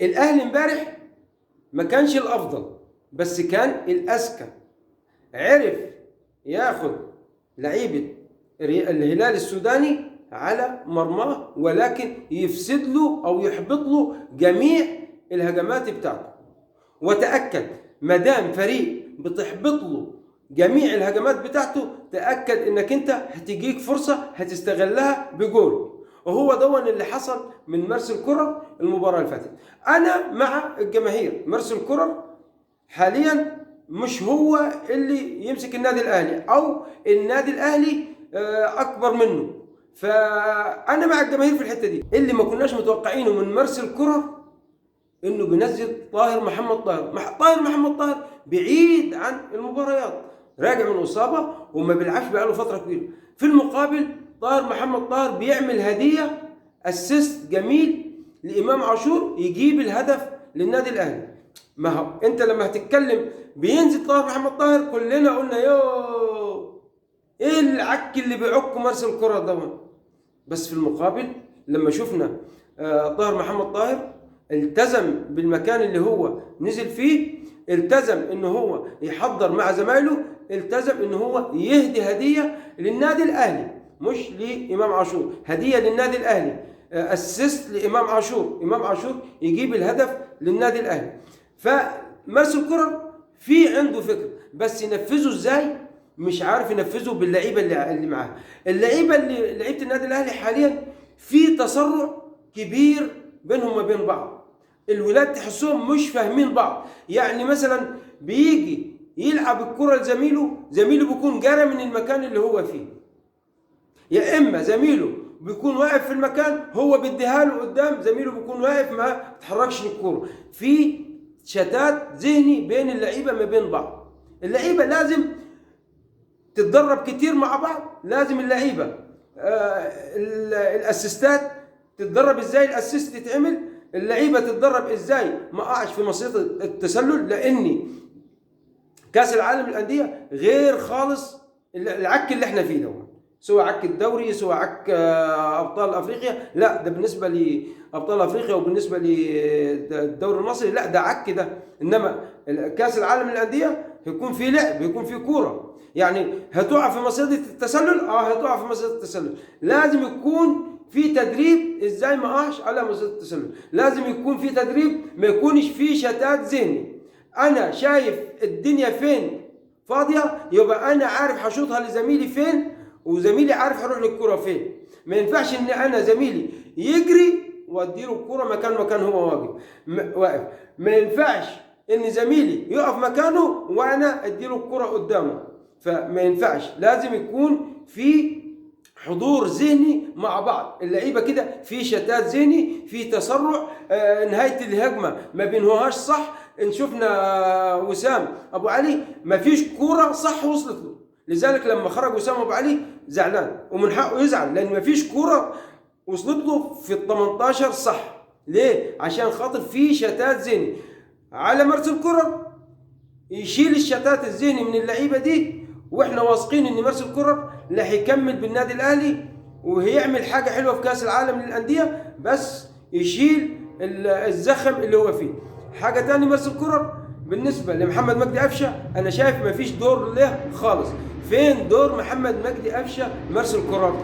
الاهلي امبارح ما كانش الافضل بس كان الاذكى. عرف ياخد لعيبه الهلال السوداني على مرماه، ولكن يفسد له او يحبط له جميع الهجمات بتاعته. وتاكد ما دام فريق بتحبط له جميع الهجمات بتاعته، تاكد انك انت هتجيك فرصه هتستغلها بجول. وهو ده اللي حصل من مارسيل كولر المباراه اللي فاتت. انا مع الجماهير، مارسيل كولر حاليا مش هو اللي يمسك النادي الاهلي، او النادي الاهلي اكبر منه. فانا مع الجماهير في الحته دي. اللي ما كناش متوقعينه من مارسيل كولر انه بينزل طاهر محمد طاهر بعيد عن المباريات، راجع من اصابه وما بيلعبش بقاله فتره كبيره. في المقابل طاهر محمد طاهر بيعمل هديه اسيست جميل لامام عاشور يجيب الهدف للنادي الاهلي. ما هو انت لما هتتكلم بينزل طاهر محمد طاهر كلنا قلنا يوه ايه العك اللي بيعك مارسيل كولر ده. بس في المقابل لما شفنا طاهر محمد طاهر التزم بالمكان اللي هو نزل فيه، التزم انه هو يحضر مع زمايله، التزم انه هو يهدي هديه للنادي الاهلي مش لامام عاشور، هديه للنادي الاهلي، اسيست لامام عاشور، امام عاشور يجيب الهدف للنادي الاهلي. فمارسيل كولر في عنده فكر، بس ينفذه ازاي مش عارف ينفذه باللعيبه اللي معاه. لعيبه النادي الاهلي حاليا في تسرع كبير بينهم وبين بعض. الولاد تحسهم مش فاهمين بعض. يعني مثلا بيجي يلعب الكره لزميله، زميله بيكون جرى من المكان اللي هو فيه، يا اما زميله بيكون واقف في المكان هو بيديها له قدام، زميله بيكون واقف ما تحركش الكوره. في شتات ذهني بين اللعيبه ما بين بعض. اللعيبه لازم تتدرب كتير مع بعض، لازم اللعيبه الاسيستات تتدرب ازاي الاسيست يتعمل، اللعيبه تتدرب ازاي ما اقعش في مصيده التسلل، لاني كاس العالم للانديه غير خالص العك اللي احنا فيه ده، سواء عك الدوري سواء عك ابطال افريقيا. لا ده بالنسبه لابطال افريقيا وبالنسبه للدوري المصري لا ده عك ده. انما كاس العالم للانديه يكون في لعب، يكون في كوره. يعني هتقع في مصيده التسلل، هتقع في مصيده التسلل. لازم يكون في تدريب ازاي ما اقعش على مصيده التسلل، لازم يكون في تدريب ما يكونش في شتات ذهني. انا شايف الدنيا فين فاضيه، يبقى انا عارف هشوطها لزميلي فين، وزميلي عارف هروح للكرة فين. ما ينفعش ان انا زميلي يجري واديله الكرة مكان هو واقف. ما ينفعش ان زميلي يقف مكانه وانا اديله الكرة قدامه. فما ينفعش، لازم يكون في حضور ذهني مع بعض. اللعيبه كده في شتات ذهني، في تسرع، نهايه الهجمه ما بينهوهاش صح. ان شفنا وسام ابو علي ما فيش كوره صح وصلت له، لذلك لما خرج وسام ابو علي زعلان، ومن حقه يزعل لان ما فيش كوره وصلت له في ال 18 صح. ليه؟ عشان خاطر في شتات ذهني. على مارسيل كولر يشيل الشتات الذهني من اللعيبه دي، واحنا واثقين ان مارسيل كولر اللي هيكمل بالنادي الاهلي وهيعمل حاجه حلوه في كاس العالم للانديه، بس يشيل الزخم اللي هو فيه. حاجه تاني مارسيل كولر بالنسبه لمحمد مجدي قفشه، انا شايف مفيش دور له خالص. فين دور محمد مجدي قفشه مارسيل كولر؟